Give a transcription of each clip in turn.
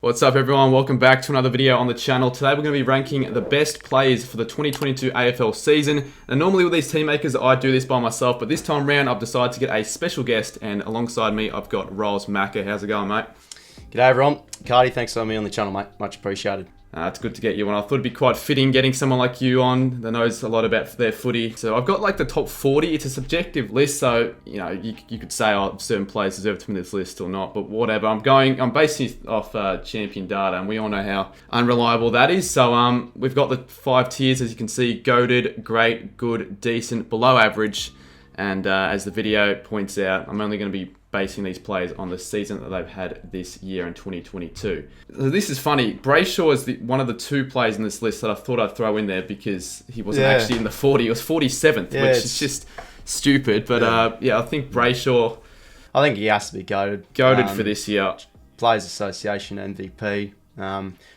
What's up everyone, welcome back to another video on the channel. Today we're going to be ranking the best players for the 2022 AFL season. And normally with these team makers I do this by myself, but this time round I've decided to get a special guest, and alongside me I've got Rolls Macca. How's it going, mate? G'day everyone. Cardi, thanks for having me on the channel, mate. Much appreciated. It's good to get you on. I thought it'd be quite fitting getting someone like you on that knows a lot about their footy. So I've got like the top 40. It's a subjective list, so you know you could say certain players deserve to be in this list or not, but whatever. I'm basing it off champion data, and we all know how unreliable that is. So we've got the 5 tiers, as you can see: goated, great, good, decent, below average, and as the video points out, I'm only going to be basing these players on the season that they've had this year in 2022. So this is funny. Brayshaw is one of the 2 players in this list that I thought I'd throw in there because he wasn't actually in the 40. He was 47th, which is just stupid. But I think Brayshaw... I think he has to be goated. Goated for this year. Players Association MVP.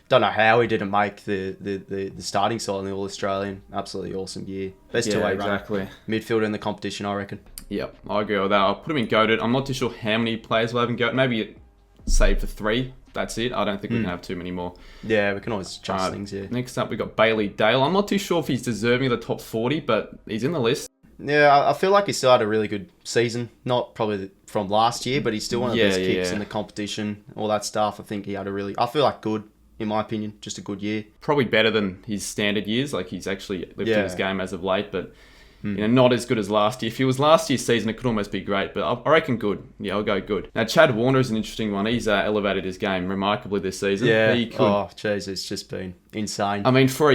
Don't know how he didn't make the starting side in the All-Australian. Absolutely awesome year. Best two-way runner. Midfielder in the competition, I reckon. Yep, I agree with that. I'll put him in goated. I'm not too sure how many players we'll have in goated. Maybe save for 3. That's it. I don't think we can have too many more. Yeah, we can always adjust things, yeah. Next up, we've got Bailey Dale. I'm not too sure if he's deserving of the top 40, but he's in the list. Yeah, I feel like he still had a really good season. Not probably from last year, but he's still one of the best kicks in the competition. All that stuff. I think he had I feel like good, in my opinion. Just a good year. Probably better than his standard years. Like, he's actually lifted his game as of late, but... You know, not as good as last year. If it was last year's season, it could almost be great, but I reckon good. Yeah, I'll go good. Now, Chad Warner is an interesting one. He's elevated his game remarkably this season. Yeah. Oh, jeez, it's just been insane. I mean, for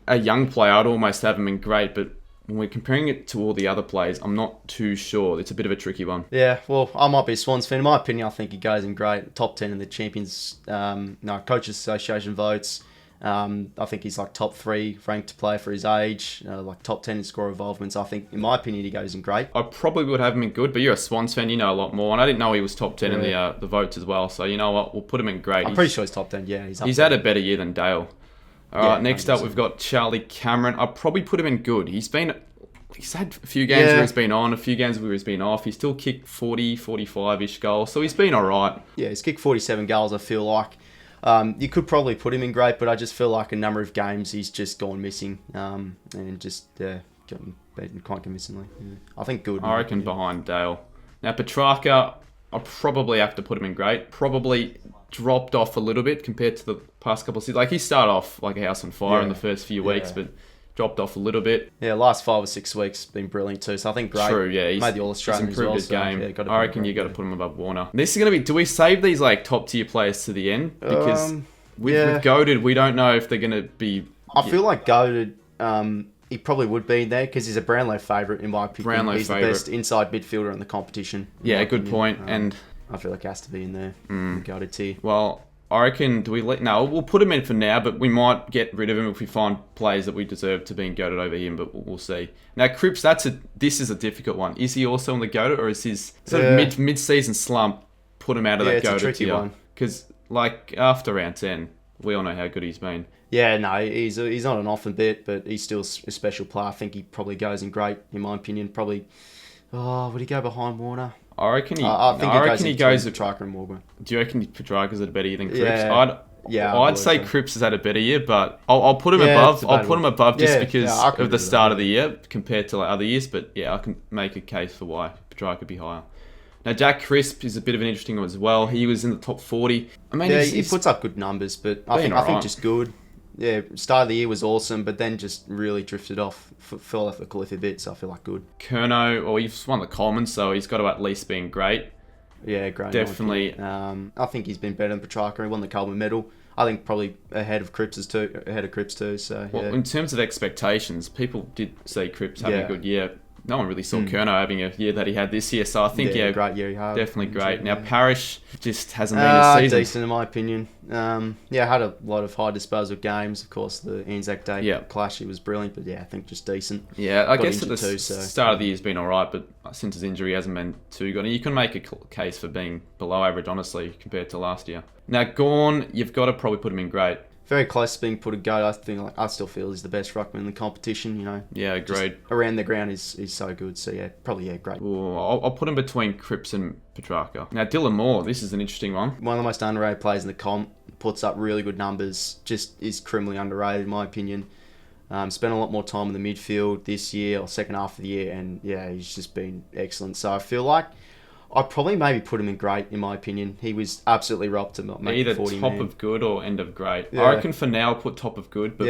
a young player, I'd almost have him in great, but when we're comparing it to all the other players, I'm not too sure. It's a bit of a tricky one. Yeah, well, I might be a Swans fan. In my opinion, I think he goes in great. Top 10 in the Champions, Coaches Association votes. I think he's like top 3 ranked player for his age, like top 10 in score involvements. I think, in my opinion, he goes in great. I probably would have him in good, but you're a Swans fan, you know a lot more, and I didn't know he was top 10 in the votes as well. So you know what, we'll put him in great. I'm pretty sure he's top 10. Yeah, he's had a better year than Dale. All right, next up we've got Charlie Cameron. I'll probably put him in good. He's had a few games where he's been on, a few games where he's been off. He's still kicked 40, 45-ish goals, so he's been all right. Yeah, he's kicked 47 goals, I feel like. You could probably put him in great, but I just feel like a number of games he's just gone missing, and just gotten beaten quite convincingly. Yeah. I think good. I reckon behind Dale. Now Petrarca, I'll probably have to put him in great. Probably dropped off a little bit compared to the past couple of seasons. Like, he started off like a house on fire in the first few weeks, but dropped off a little bit. Yeah, last 5 or 6 weeks been brilliant too. So I think great. True, yeah. He's made the All-Australian improved as well, his game. So, I reckon you got to put him above Warner. This is going to be... Do we save these like top tier players to the end? Because with goated, we don't know if they're going to be... I feel like goated, he probably would be in there because he's a Brownlow favourite in my opinion. Brownlow he's the best inside midfielder in the competition. Yeah, good point. And I feel like he has to be in there. Goated tier. Well, I reckon, no, we'll put him in for now, but we might get rid of him if we find players that we deserve to be goated over him, but we'll see. Now, Cripps, this is a difficult one. Is he also on the goated, or is his sort of mid-season slump put him out of that goated tier? It's a tricky one. Because, like, after round 10, we all know how good he's been. Yeah, no, he's on and off a bit, but he's still a special player. I think he probably goes in great, in my opinion. Probably, would he go behind Warner? I reckon he goes with Petrarca and Morgan. Do you reckon Petrarca's had a better year than Cripps? Yeah, I'd say Cripps has had a better year, but I'll put him above. I'll put him above just because of the start of the year compared to like other years. But yeah, I can make a case for why Petrarca could be higher. Now, Jack Crisp is a bit of an interesting one as well. He was in the top 40. I mean, he puts up good numbers, but I think just good. Yeah, start of the year was awesome, but then just really drifted off, fell off the cliff a bit, so I feel like good. Kerno, he's won the Coleman, so he's got to at least be great. Yeah, great. Definitely. I think he's been better than Petrarca. He won the Coleman medal. I think probably ahead of Cripps too. So well, in terms of expectations, people did see Cripps having a good year. No one really saw Kerno having a year that he had this year, so I think great year he had. Definitely great. Now Parrish just hasn't been a season. Decent in my opinion. Had a lot of high disposal games. Of course, the Anzac Day clash, he was brilliant, but I think just decent. Yeah, I guess at the start of the year has been alright, but since his injury, he hasn't been too good. And you can make a case for being below average, honestly, compared to last year. Now Gawn, you've got to probably put him in great. very close to being put a GOAT. I think I still feel he's the best ruckman in the competition. Yeah, agreed. Around the ground is so good. So yeah, probably great. Ooh, I'll put him between Cripps and Petrarca. Now Dylan Moore, this is an interesting one. One of the most underrated players in the comp. Puts up really good numbers. Just is criminally underrated in my opinion. Spent a lot more time in the midfield this year or second half of the year, and yeah, he's just been excellent. So I feel like I'd probably maybe put him in great, in my opinion. He was absolutely robbed to make either 40 top man. of good or end of great. Yeah. I reckon for now I'll put top of good, but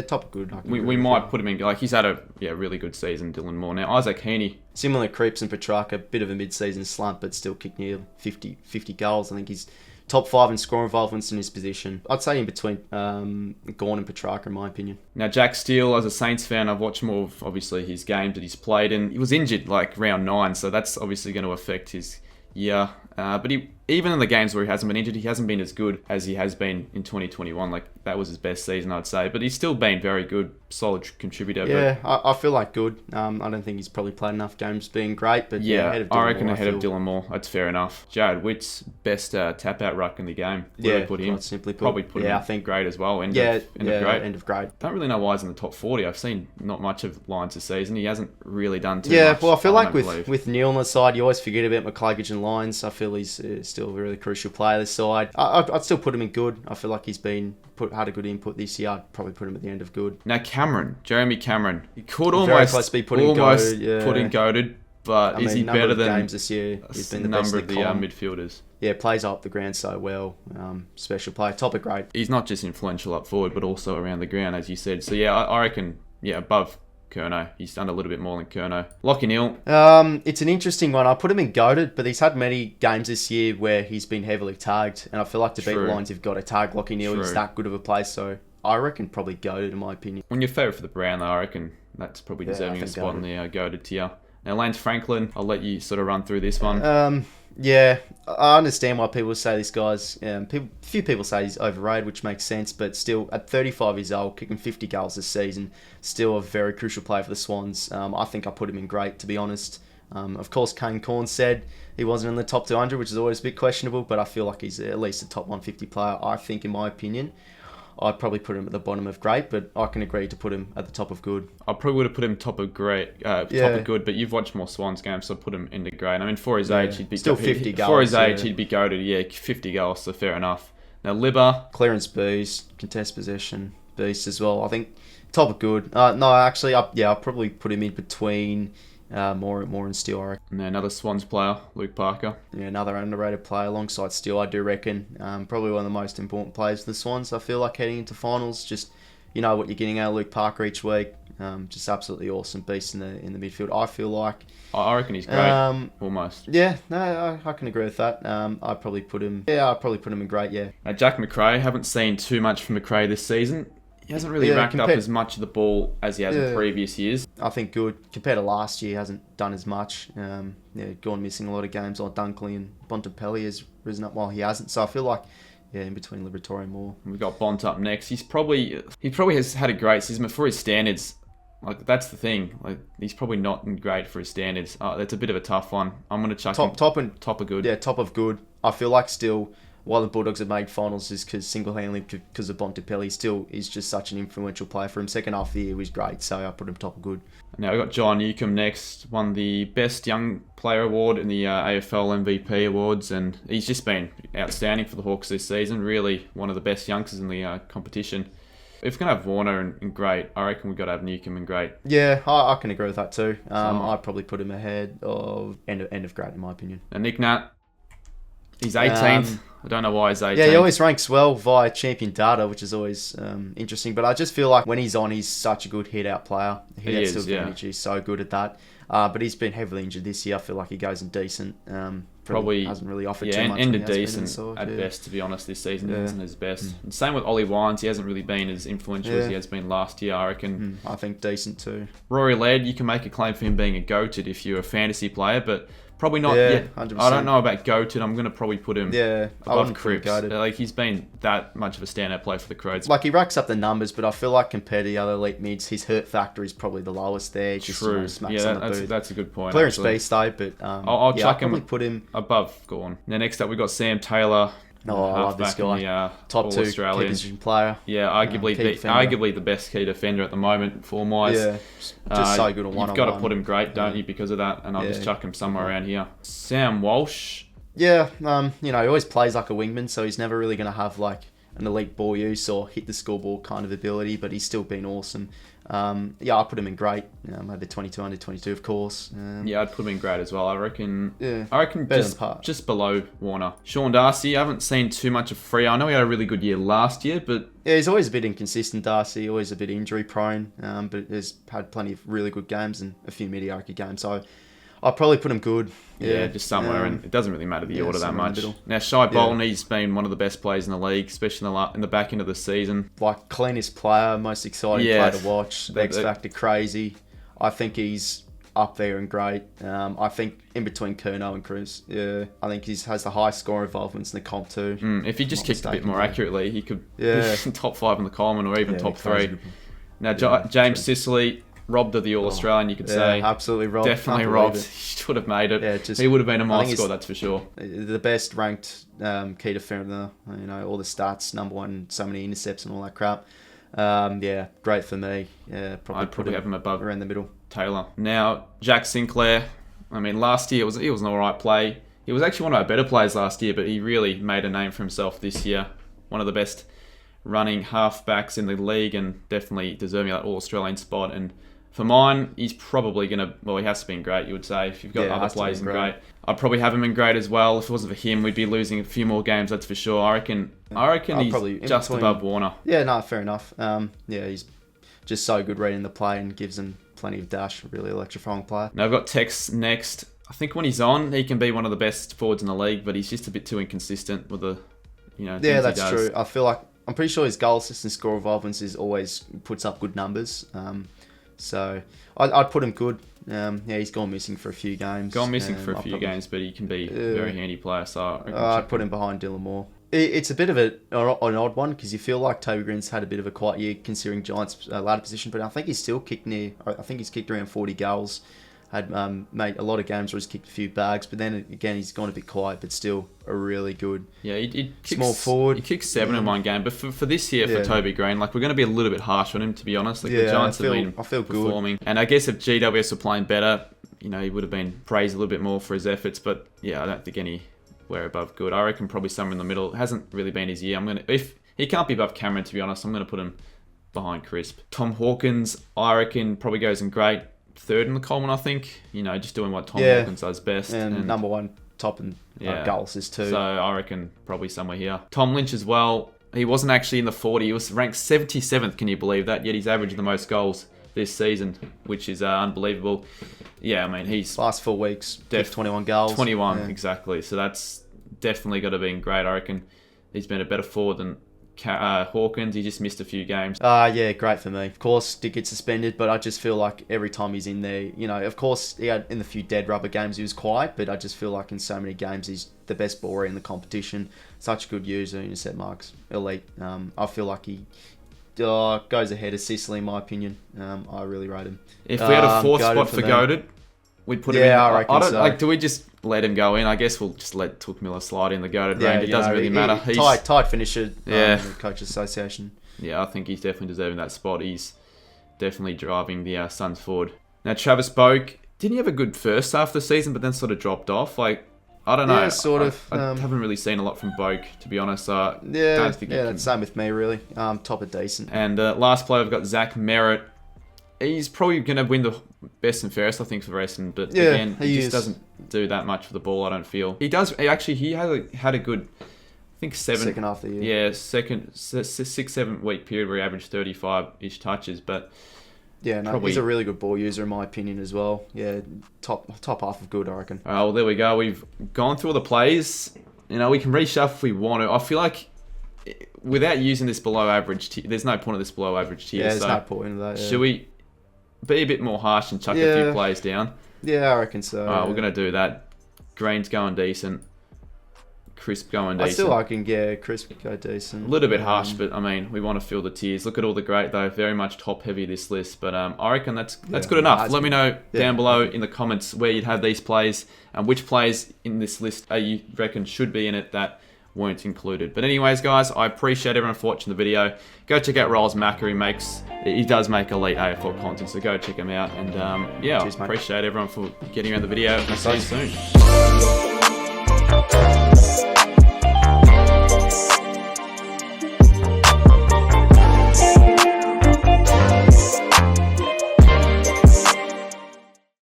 top of good. We might put him in, like, he's had a really good season, Dylan Moore. Now Isaac Heaney, similar Creeps and Petrarca, bit of a mid-season slump, but still kicked near 50 goals. I think he's top 5 in score involvements in his position. I'd say in between Gawn and Petrarca, in my opinion. Now Jack Steele, as a Saints fan, I've watched more of obviously his games that he's played, and he was injured like round 9, so that's obviously going to affect his year. But even in the games where he hasn't been injured, he hasn't been as good as he has been in 2021. Like, that was his best season, I'd say. But he's still been very good, solid contributor. Yeah, I feel like good. I don't think he's probably played enough games being great, but yeah, ahead of I reckon ahead of Dylan Moore. That's fair enough. Jared Witt's best tap-out ruck in the game. Where put him? Simply put. Probably put him I think great as well. End of great. Don't really know why he's in the top 40. I've seen not much of Lions this season. He hasn't really done too much. Yeah, well, I feel like with Neil on the side, you always forget about McCluggage and Lions. I feel he's still a really crucial player this side. I'd still put him in good. I feel like he's had a good input this year. I'd probably put him at the end of good. Now Jeremy Cameron, he could almost be put in goated, but is he better than games this year? He's been the best of the midfielders? Yeah, plays up the ground so well. Special player, top of grade. He's not just influential up forward, but also around the ground, as you said. So yeah, I reckon above Curnow. He's done a little bit more than Curnow. Lockie Neal. It's an interesting one. I put him in goated, but he's had many games this year where he's been heavily tagged, and I feel like to beat the Lions, you've got to tag Lockie Neal. He's that good of a player, so I reckon probably goated in my opinion. When you're favourite for the Brown, though, I reckon that's probably deserving a spot in the goated tier. Now, Lance Franklin, I'll let you sort of run through this one. Yeah, I understand why people say this guy's... few people say he's overrated, which makes sense, but still, at 35 years old, kicking 50 goals this season, still a very crucial player for the Swans. I think I put him in great, to be honest. Of course, Kane Corn said he wasn't in the top 200, which is always a bit questionable, but I feel like he's at least a top 150 player, I think, in my opinion. I'd probably put him at the bottom of great, but I can agree to put him at the top of good. I probably would have put him top of great, top of good, but you've watched more Swans games, so I'd put him into great. I mean, for his age, he'd be still 50 goals. For his age, he'd be goated. Yeah, 50 goals, so fair enough. Now, Libba, clearance beast, contest possession beast as well. I think top of good. No, actually, I'll probably put him in between more and Steele, I reckon. And then another Swans player, Luke Parker. Yeah, another underrated player alongside Steele, I do reckon. Probably one of the most important players for the Swans. I feel like heading into finals, just you know what you're getting out of Luke Parker each week. Just absolutely awesome beast in the midfield. I feel like. I reckon he's great. Almost. Yeah, no, I can agree with that. I'd probably put him. Yeah, I'd probably put him in great. Yeah. Jack McRae, haven't seen too much from McRae this seson. He hasn't really racked up as much of the ball as he has in previous years. I think good. Compared to last year, he hasn't done as much. Gone missing a lot of games like Dunkley and Bontempelli has risen up while he hasn't. So I feel like, in between Liberatore and Moore. We've got Bont up next. He probably has had a great season, but for his standards, like that's the thing. Like he's probably not great for his standards. That's a bit of a tough one. I'm gonna chuck him top of good. Yeah, top of good. I feel like still. Why the Bulldogs have made finals is because single-handedly because of Bontempelli. Still is just such an influential player for him. Second half of the year was great, so I put him top of good. Now we've got John Newcombe next, won the Best Young Player Award in the AFL MVP Awards, and he's just been outstanding for the Hawks this season. Really one of the best youngsters in the competition. If we're going to have Warner and great, I reckon we've got to have Newcombe and great. Yeah, I can agree with that too. I'd probably put him ahead of end of great in my opinion. And Nick Nat, he's 18th. I don't know why he's 18th. Yeah, he always ranks well via champion data, which is always interesting. But I just feel like when he's on, he's such a good hit-out player. Hit-out still advantage. He's so good at that. But he's been heavily injured this year. I feel like he goes in decent. Probably hasn't really offered too much. Ended decent at best, to be honest, this season. Isn't his best. And same with Ollie Wines. He hasn't really been as influential as he has been last year, I reckon. I think decent too. Rory Laird, you can make a claim for him being a goated if you're a fantasy player, but... Probably not. Yeah, 100%. I don't know about goated. I'm going to probably put him above Cripps. Goated. Like he's been that much of a standout player for the Crows. Like he racks up the numbers, but I feel like compared to the other elite mids, his hurt factor is probably the lowest there. Just, True. Smacks on the boot. That's a good point. Clearance beast though, but I'll chuck him probably put him above Gorn. Now next up we've got Sam Taylor. Oh, I love this halfback in guy. the, Top 2 key All-Australian. position player. Yeah, arguably the best key defender at the moment, form-wise. Yeah, just so good on one-on-one. You've got to put him great, don't you, because of that? And I'll just chuck him somewhere around here. Sam Walsh. Yeah, he always plays like a wingman, so he's never really going to have like an elite ball use or hit the scoreboard kind of ability, but he's still been awesome. I put him in great. Maybe 22 under 22, of course. I'd put him in great as well. I reckon Better just below Warner. Shaun Darcy, I haven't seen too much of Freo. I know he had a really good year last year, but... Yeah, he's always a bit inconsistent, Darcy. Always a bit injury prone, but has had plenty of really good games and a few mediocre games. So I'll probably put him good. Yeah, just somewhere, and it doesn't really matter the order that much. Now, Shai Bolton, he's been one of the best players in the league, especially in the back end of the season. Like, cleanest player, most exciting player to watch. The X Factor crazy. I think he's up there and great. I think in between Curnow and Cruz. Yeah, I think he has the highest score involvements in the comp too. If he just kicked a bit more accurately, he could be top 5 in the Coleman or even top 3. Now, James Sicily... robbed of the All-Australian, you could say. Absolutely robbed. Definitely robbed. He should have made it. He would have been a my score, that's for sure. The best ranked key defender, all the stats, number 1, so many intercepts and all that crap. Great for me. I'd probably have him above around the middle. Taylor. Now, Jack Sinclair. I mean, last year he was an alright play. He was actually one of our better players last year, but he really made a name for himself this year. One of the best running halfbacks in the league and definitely deserving that All-Australian spot. And for mine, he's probably going to... Well, he has to be in great, you would say. If you've got other players in great. I'd probably have him in great as well. If it wasn't for him, we'd be losing a few more games, that's for sure. I reckon he's just above Warner. Yeah, no, fair enough. He's just so good reading the play and gives him plenty of dash. Really electrifying player. Now, I've got Tex next. I think when he's on, he can be one of the best forwards in the league, but he's just a bit too inconsistent with the... Yeah, that's true. I feel like... I'm pretty sure his goal, assist and score involvements is always puts up good numbers. So I'd put him good. He's gone missing for a few games. Games, but he can be a very handy player. So I'd put him behind Dylan Moore. It's a bit of an odd one because you feel like Toby Green's had a bit of a quiet year considering Giants' ladder position, but I think he's still kicked he's kicked around 40 goals. Had made a lot of games where he's kicked a few bags, but then again he's gone a bit quiet, but still a really good small forward. He kicked 7 in one game, but for this year for Toby Green, like we're going to be a little bit harsh on him to be honest. Like the Giants have been performing, and I guess if GWS were playing better, he would have been praised a little bit more for his efforts. But I don't think anywhere above good. I reckon probably somewhere in the middle. It hasn't really been his year. If he can't be above Cameron, to be honest, I'm going to put him behind Crisp. Tom Hawkins, I reckon probably goes in great. 3rd in the Coleman, I think. Just doing what Tom Hawkins does best. And number 1 top and goals is 2. So I reckon probably somewhere here. Tom Lynch as well. He wasn't actually in the 40. He was ranked 77th, can you believe that? Yet he's averaged the most goals this season, which is unbelievable. Yeah, I mean, he's... Last 4 weeks, 21 goals. 21, exactly. So that's definitely got to be in great. I reckon he's been a better forward than... Hawkins, he just missed a few games. Great for me. Of course, did get suspended, but I just feel like every time he's in there, of course, he had in the few dead rubber games he was quiet, but I just feel like in so many games he's the best baller in the competition. Such a good user, intercept marks, elite. I feel like he goes ahead of Sicily in my opinion. I really rate him. If we had a 4th spot for Goated, we'd put him in. I reckon so. Do we just let him go in? I guess we'll just let Took Miller slide in the Goated range. It doesn't really matter. He's tight finisher in the Coaches Association. Yeah, I think he's definitely deserving that spot. He's definitely driving the Suns forward. Now, Travis Boak, didn't he have a good first half of the season, but then sort of dropped off? I don't know. Yeah, sort of. I haven't really seen a lot from Boak, to be honest. That's same with me, really. Top of decent. And last player, we've got Zach Merritt. He's probably going to win the best and fairest, I think, for Wrestling. But again, he just doesn't do that much for the ball, I don't feel. He does. Actually, he had a good, I think, second half of the year. Yeah, 6-7 week period where he averaged 35-ish touches. But he's a really good ball user, in my opinion, as well. Yeah, top half of good, I reckon. Well, there we go. We've gone through all the plays. We can reshuffle if we want to. I feel like without using this below average tier, there's no point of this below average tier. Yeah, there's no point in that. Yeah. Should we be a bit more harsh and chuck a few plays down? Yeah, I reckon so. Alright, we're going to do that. Green's going decent. Crisp going decent. I still reckon, Crisp go decent. A little bit harsh, but I mean, we want to fill the tiers. Look at all the great, though. Very much top heavy, this list. But I reckon that's good enough. Let me know down below in the comments where you'd have these plays and which plays in this list you reckon should be in it that weren't included. But anyways, guys, I appreciate everyone for watching the video. Go check out Rolls Macker. He does make elite AFL content, so go check him out. And yeah, cheers, I appreciate everyone for getting around the video. And I'll see you soon.